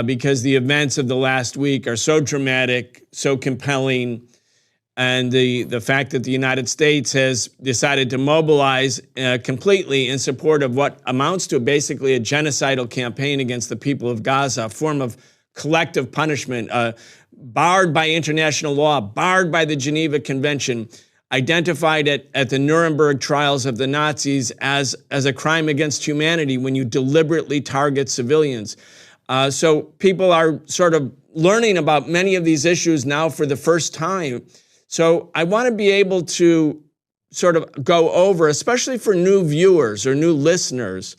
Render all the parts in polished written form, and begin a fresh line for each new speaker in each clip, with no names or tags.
because the events of the last week are so dramatic, so compelling. And the fact that the United States has decided to mobilize completely in support of what amounts to basically a genocidal campaign against the people of Gaza, a form of collective punishment, barred by international law, barred by the Geneva Convention, identified at the Nuremberg trials of the Nazis as a crime against humanity when you deliberately target civilians. So people are sort of learning about many of these issues now for the first time. So I want to be able to sort of go over, especially for new viewers or new listeners,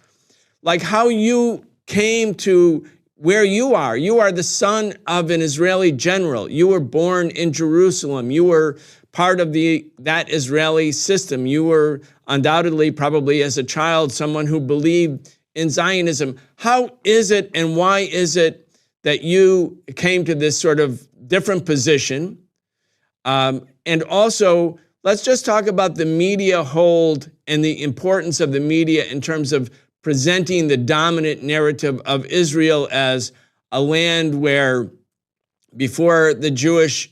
like how you came to where you are. You are the son of an Israeli general. You were born in Jerusalem. You were part of that Israeli system. You were undoubtedly, probably as a child, someone who believed in Zionism. How is it and why is it that you came to this sort of different position? And also, let's just talk about the media hold and the importance of the media in terms of presenting the dominant narrative of Israel as a land where, before the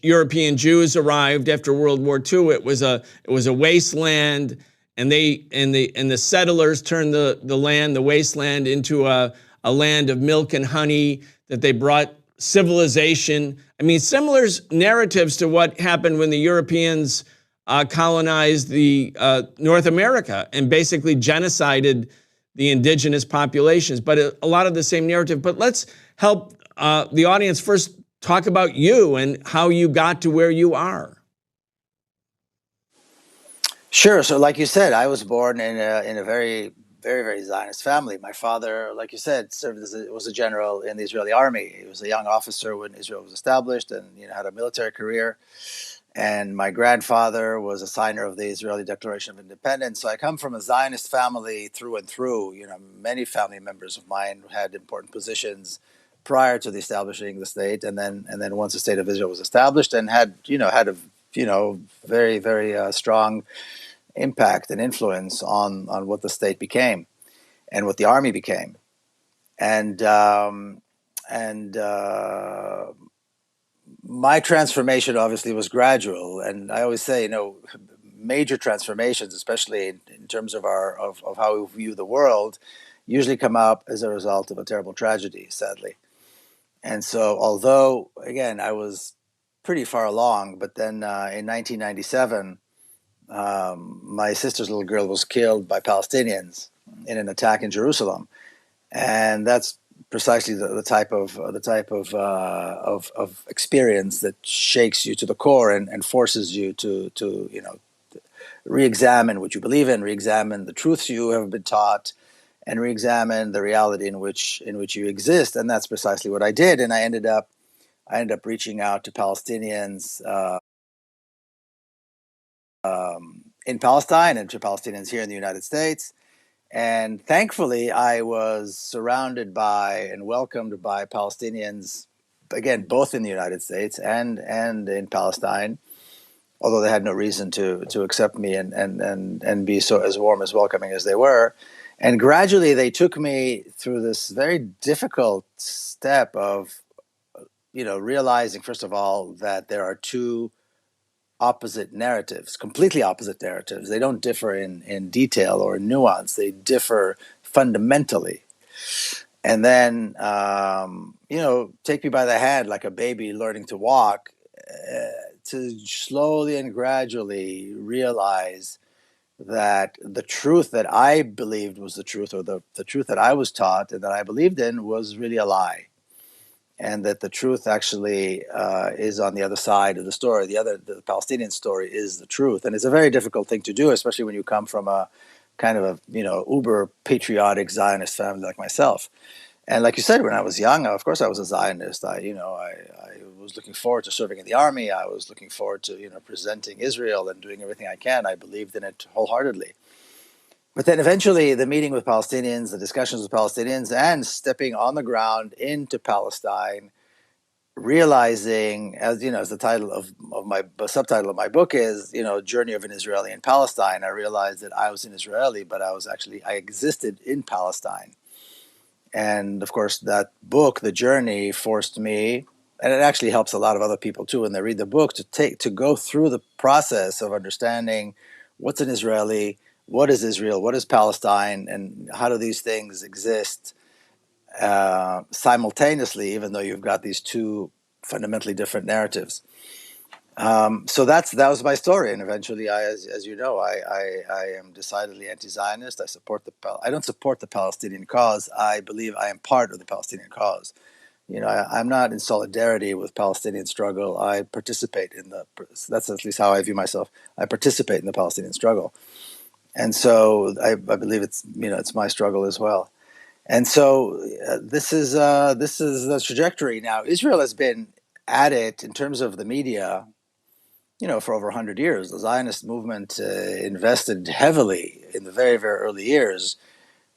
European Jews arrived after World War II, it was a wasteland, and the settlers turned the wasteland into a land of milk and honey, that they brought civilization. I mean, similar narratives to what happened when the Europeans colonized the North America and basically genocided the indigenous populations, but a lot of the same narrative. But let's help the audience first talk about you and how you got to where you are.
Sure. So like you said, I was born in a very, very, very Zionist family. My father, like you said, was a general in the Israeli army. He was a young officer when Israel was established, and had a military career. And my grandfather was a signer of the Israeli Declaration of Independence. So I come from a Zionist family through and through. Many family members of mine had important positions prior to the establishing the state, and then once the state of Israel was established, and had a very, very strong impact and influence on what the state became and what the army became. And my transformation obviously was gradual, and I always say, major transformations, especially in terms of of how we view the world, usually come up as a result of a terrible tragedy, sadly. And so, although again I was pretty far along, but then in 1997, my sister's little girl was killed by Palestinians in an attack in Jerusalem, and that's precisely the type of experience that shakes you to the core and forces you to re-examine what you believe in, re-examine the truths you have been taught, and re-examine the reality in which you exist. And that's precisely what I did. And I ended up reaching out to Palestinians in Palestine and to Palestinians here in the United States. And thankfully, I was surrounded by and welcomed by Palestinians, again, both in the United States and in Palestine, although they had no reason to accept me and be so as warm as welcoming as they were. And gradually, they took me through this very difficult step of, realizing, first of all, that there are two opposite narratives, completely opposite narratives. They don't differ in detail or in nuance. They differ fundamentally. And then, take me by the hand like a baby learning to walk, to slowly and gradually realize that the truth that I believed was the truth, or the truth that I was taught and that I believed in, was really a lie. And that the truth actually is on the other side of the story. The Palestinian story is the truth. And it's a very difficult thing to do, especially when you come from a kind of a, uber patriotic Zionist family like myself. And like you said, when I was young, of course I was a Zionist. I was looking forward to serving in the army. I was looking forward to, presenting Israel and doing everything I can. I believed in it wholeheartedly. But then eventually the meeting with Palestinians, the discussions with Palestinians, and stepping on the ground into Palestine, realizing, as the title of the subtitle of my book is, Journey of an Israeli in Palestine. I realized that I was an Israeli, but I existed in Palestine. And of course, that book, The Journey, forced me, and it actually helps a lot of other people too when they read the book, to go through the process of understanding what's an Israeli, what is Israel, what is Palestine, and how do these things exist simultaneously, even though you've got these two fundamentally different narratives. So that was my story, and eventually, as you know, I am decidedly anti-Zionist. I don't support the Palestinian cause. I believe I am part of the Palestinian cause. I'm not in solidarity with Palestinian struggle. I participate in that's at least how I view myself. I participate in the Palestinian struggle, and so I believe it's my struggle as well. And so this is the trajectory now. Israel has been at it in terms of the media, for over 100 years. The Zionist movement invested heavily in the very, very early years,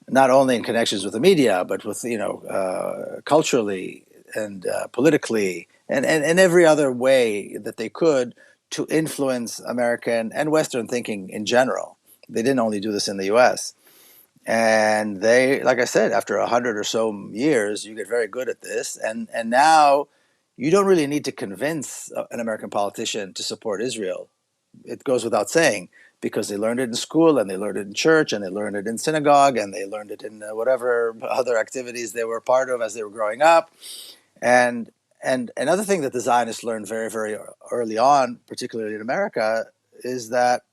not only in connections with the media, but with, culturally and politically and every other way that they could to influence American and Western thinking in general. They didn't only do this in the US. And they, like I said, after 100 or so years, you get very good at this. And now you don't really need to convince an American politician to support Israel. It goes without saying, because they learned it in school, and they learned it in church, and they learned it in synagogue, and they learned it in whatever other activities they were part of as they were growing up. And another thing that the Zionists learned very, very early on, particularly in America, is that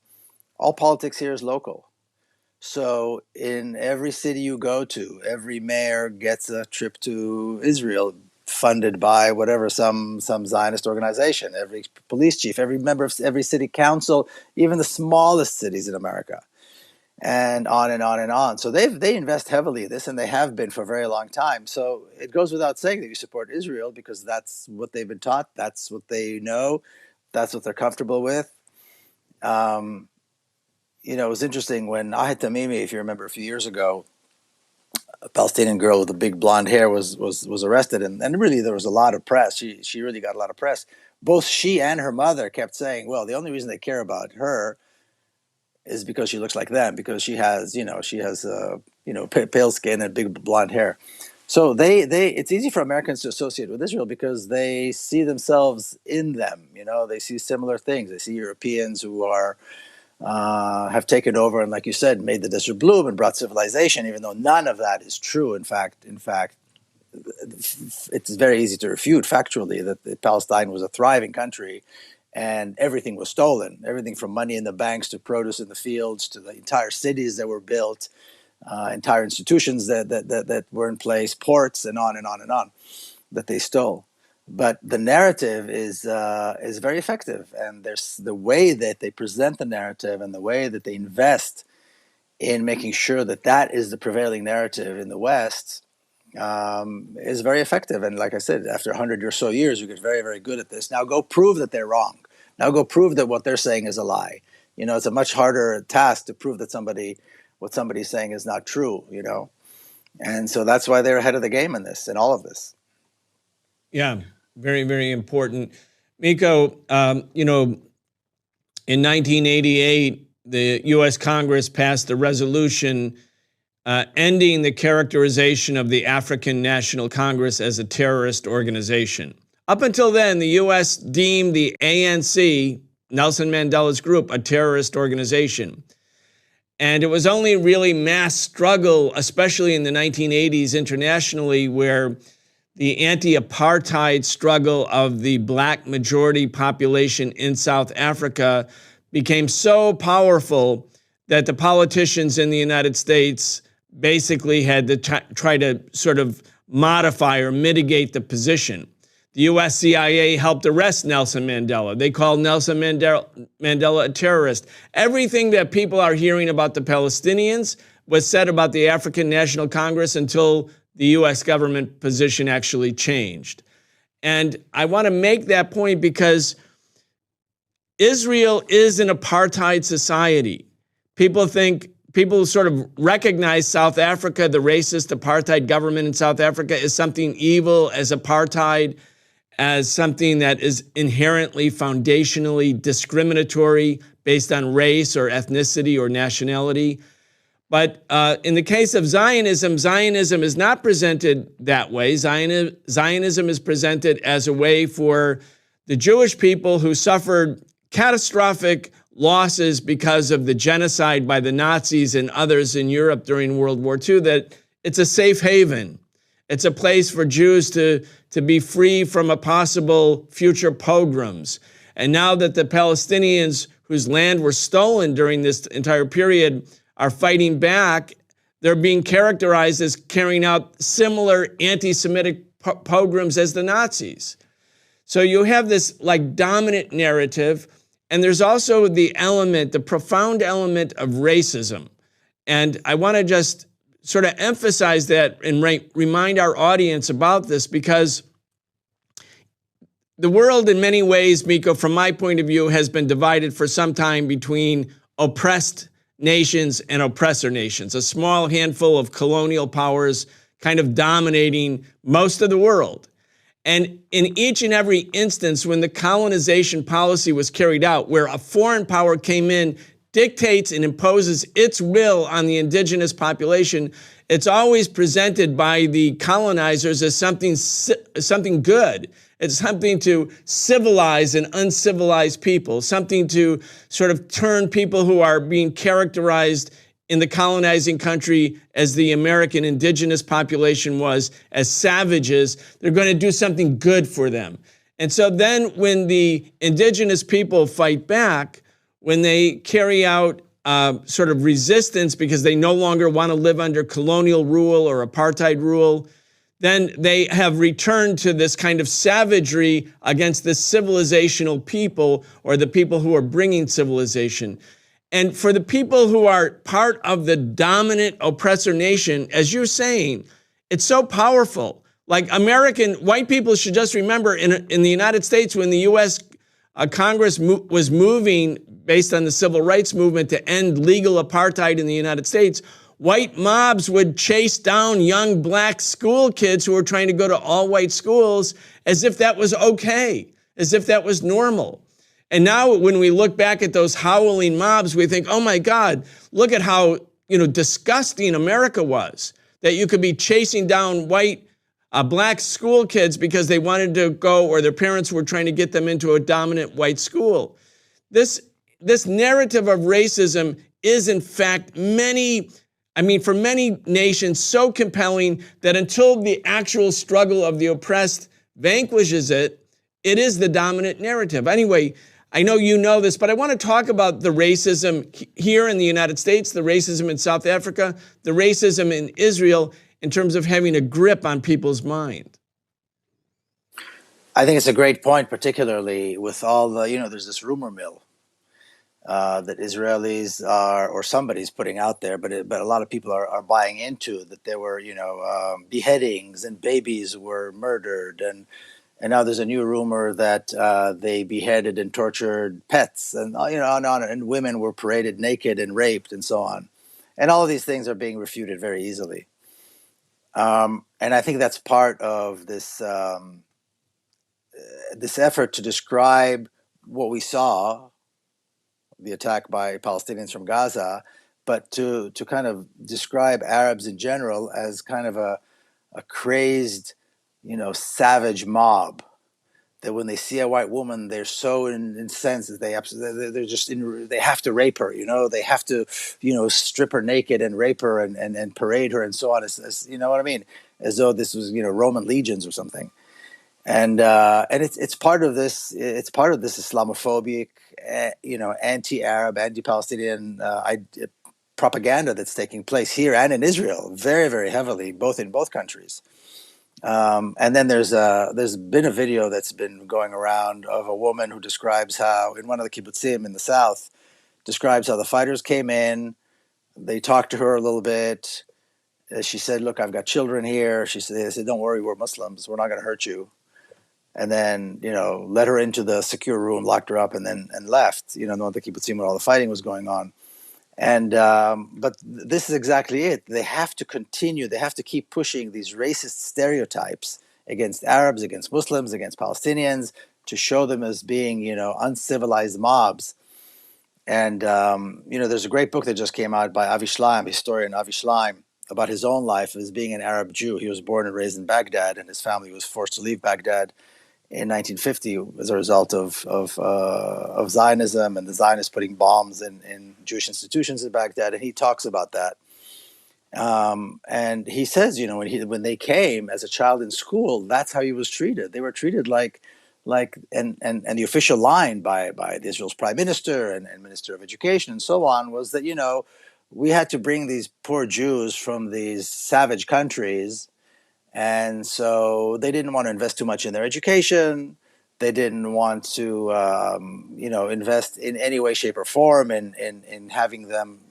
all politics here is local. So in every city you go to, every mayor gets a trip to Israel funded by whatever, some Zionist organization, every police chief, every member of every city council, even the smallest cities in America, and on and on and on. So they invest heavily in this, and they have been for a very long time. So it goes without saying that you support Israel, because that's what they've been taught, that's what they know, that's what they're comfortable with. It was interesting when Ahed Tamimi, if you remember a few years ago, a Palestinian girl with the big blonde hair was arrested, and really there was a lot of press. She really got a lot of press. Both she and her mother kept saying, well, the only reason they care about her is because she looks like them, because she has pale skin and big blonde hair. So it's easy for Americans to associate with Israel because they see themselves in them. They see similar things. They see Europeans who have taken over and, like you said, made the desert bloom and brought civilization, even though none of that is true. In fact, it's very easy to refute factually that Palestine was a thriving country, and everything was stolen. Everything from money in the banks to produce in the fields to the entire cities that were built, entire institutions that were in place, ports, and on and on and on, that they stole. But the narrative is very effective, and there's the way that they present the narrative and the way that they invest in making sure that is the prevailing narrative in the West is very effective. And like I said, after 100 or so years, you get very, very good at this. Now go prove that they're wrong. Now go prove that what they're saying is a lie. It's a much harder task to prove that what somebody's saying is not true. And so that's why they're ahead of the game in this, in all of this.
Yeah. Very, very important. Miko, in 1988, the U.S. Congress passed a resolution ending the characterization of the African National Congress as a terrorist organization. Up until then, the U.S. deemed the ANC, Nelson Mandela's group, a terrorist organization. And it was only really mass struggle, especially in the 1980s internationally, where the anti-apartheid struggle of the black majority population in South Africa became so powerful that the politicians in the United States basically had to try to sort of modify or mitigate the position. The US CIA helped arrest Nelson Mandela. They called Nelson Mandela a terrorist. Everything that people are hearing about the Palestinians was said about the African National Congress until the U.S. government position actually changed. And I want to make that point because Israel is an apartheid society. People sort of recognize South Africa, the racist apartheid government in South Africa, as something evil, as apartheid, as something that is inherently, foundationally discriminatory based on race or ethnicity or nationality. But in the case of Zionism, Zionism is not presented that way. Zionism is presented as a way for the Jewish people who suffered catastrophic losses because of the genocide by the Nazis and others in Europe during World War II, that it's a safe haven. It's a place for Jews to be free from a possible future pogroms. And now that the Palestinians whose land were stolen during this entire period are fighting back, they're being characterized as carrying out similar anti-Semitic pogroms as the Nazis. So you have this like dominant narrative, and there's also the element, the profound element of racism. And I want to just sort of emphasize that and remind our audience about this, because the world in many ways, Miko, from my point of view, has been divided for some time between oppressed nations and oppressor nations, a small handful of colonial powers kind of dominating most of the world. And in each and every instance, when the colonization policy was carried out, where a foreign power came in, dictates and imposes its will on the indigenous population, it's always presented by the colonizers as something good. It's something to civilize an uncivilized people, something to sort of turn people who are being characterized in the colonizing country as the American indigenous population was, as savages. They're going to do something good for them. And so then when the indigenous people fight back, when they carry out sort of resistance because they no longer want to live under colonial rule or apartheid rule, then they have returned to this kind of savagery against the civilizational people, or the people who are bringing civilization. And for the people who are part of the dominant oppressor nation, as you're saying, it's so powerful. Like white people should just remember in the United States, when the US Congress was moving based on the civil rights movement to end legal apartheid in the United States, white mobs would chase down young black school kids who were trying to go to all-white schools as if that was okay, as if that was normal. And now when we look back at those howling mobs, we think, oh my God, look at how disgusting America was, that you could be chasing down black school kids because they wanted to go, or their parents were trying to get them into a dominant white school. This narrative of racism is in fact for many nations so compelling that until the actual struggle of the oppressed vanquishes it, it is the dominant narrative. Anyway, I know you know this, but I want to talk about the racism here in the United States, the racism in South Africa, the racism in Israel, in terms of having a grip on people's mind.
I think it's a great point, particularly with all the, there's this rumor mill that Israelis are, or somebody's putting out there, but a lot of people are buying into, that there were, beheadings and babies were murdered, and now there's a new rumor that they beheaded and tortured pets, and and women were paraded naked and raped, and so on, and all of these things are being refuted very easily, and I think that's part of this this effort to describe what we saw, the attack by Palestinians from Gaza, but to kind of describe Arabs in general as kind of a crazed, savage mob. That when they see a white woman, they're so incensed that they have to rape her. They have to, strip her naked and rape her and parade her and so on. As you know what I mean? As though this was Roman legions or something. And it's part of this. It's part of this Islamophobic, anti-Arab, anti-Palestinian propaganda that's taking place here and in Israel, very, very heavily, in both countries. And then there's been a video that's been going around of a woman who describes how, in one of the kibbutzim in the south, describes how the fighters came in, they talked to her a little bit. She said, "Look, I've got children here." They said, "Don't worry, we're Muslims. We're not going to hurt you." And then, let her into the secure room, locked her up, and left. The kibbutzim where all the fighting was going on. And but this is exactly it. They have to continue. They have to keep pushing these racist stereotypes against Arabs, against Muslims, against Palestinians, to show them as being, uncivilized mobs. And there's a great book that just came out by Avi Shlaim, historian Avi Shlaim, about his own life as being an Arab Jew. He was born and raised in Baghdad, and his family was forced to leave Baghdad in 1950 as a result of Zionism and the Zionists putting bombs in Jewish institutions in Baghdad. And he talks about that. And he says, when they came as a child in school, that's how he was treated. They were treated and the official line by Israel's prime minister and minister of education and so on was that we had to bring these poor Jews from these savage countries, and so they didn't want to invest too much in their education. They didn't want to invest in any way, shape, or form in having them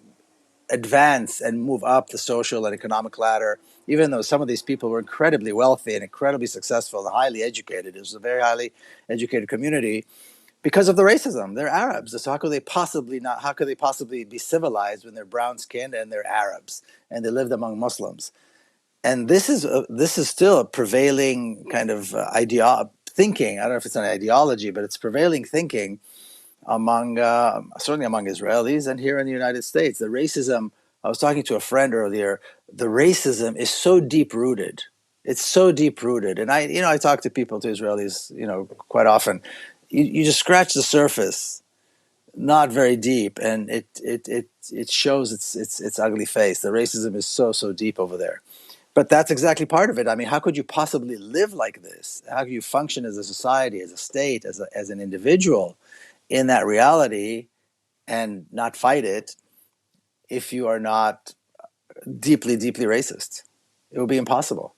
advance and move up the social and economic ladder, even though some of these people were incredibly wealthy and incredibly successful and highly educated. It was a very highly educated community because of the racism. They're Arabs. So how could they possibly be civilized when they're brown skinned and they're Arabs and they lived among Muslims? And this is still a prevailing kind of thinking. I don't know if it's an ideology, but it's prevailing thinking among certainly among Israelis and here in the United States. The racism, I was talking to a friend earlier, the racism is so deep rooted. It's so deep rooted. And I talk to Israelis, quite often. You just scratch the surface, not very deep, and it shows its ugly face. The racism is so deep over there. But that's exactly part of it. I mean, how could you possibly live like this? How can you function as a society, as a state, as an individual in that reality and not fight it if you are not deeply, deeply racist? It would be impossible.